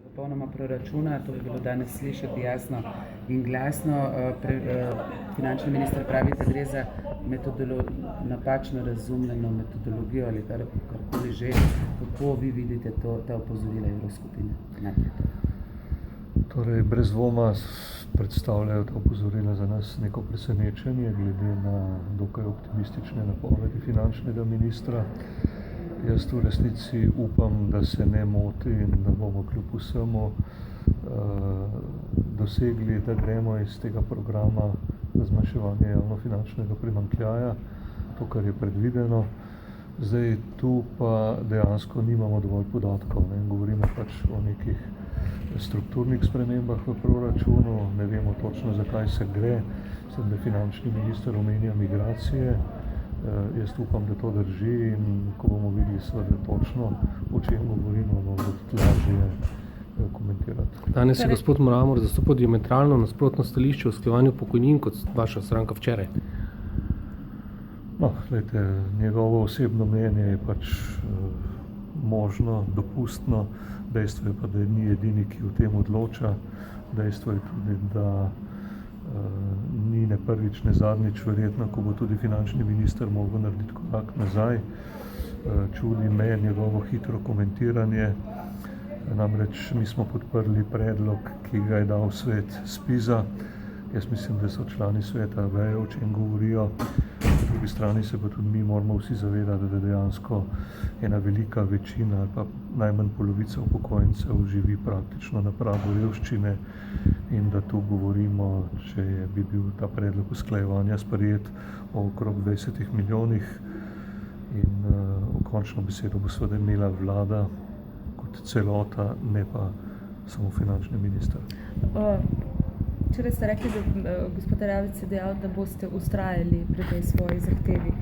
Popolnoma proračuna, to je bilo danes slišati jasno in glasno. Finančni minister pravi, da gre za napačno razumljeno metodologijo ali karkoli že. Kako vi vidite ta opozorila Evroskupine? Torej, brez dvoma predstavljajo ta opozorila za nas neko presenečenje glede na dokaj optimistične napovedi finančnega ministra. Jaz v resnici upam, da se ne moti in da bomo kljub vsemu dosegli, da gremo iz tega programa za zmanjševanje javnofinančnega primanjkljaja, to, kar je predvideno. Zdaj, tu pa dejansko nimamo dovolj podatkov. Govorimo pač o nekih strukturnih spremembah v proračunu, ne vemo točno, zakaj se gre. Mislim, da finančni minister omenja migracije. Jaz upam, da to drži in ko bomo videli seveda točno, o čem govorimo, bomo tudi lažje komentirati. Danes je gospod Mramor zastopal diametralno nasprotno stališče o usklajevanju pokojnin kot vaša stranka včeraj. No, glejte, njegovo osebno mnenje je pač možno, dopustno. Dejstvo je pa, da ni edini, ki o tem odloča. Dejstvo je tudi, da ni ne prvič, ne zadnjič verjetno, ko bo tudi finančni minister mogel narediti korak nazaj. Čudi me njegovo hitro komentiranje. Namreč mi smo podprli predlog, ki ga je dal svet SPIZ-a. Jaz mislim, da so člani sveta vejo, o čem govorijo. Po drugi strani se pa tudi mi moramo vsi zavedati, da dejansko ena velika večina ali pa najmanj polovica upokojencev živi praktično na pragu revščine in da tu govorimo, če bi bil ta predlog usklajevanja sprejet, o okrog 20 milijonih in končno besedo bo seveda imela vlada kot celota, ne pa samo finančni minister. Včeraj ste rekli, da gospod Erjavec je dejal, da boste vztrajali pri tej svoji zahtevi.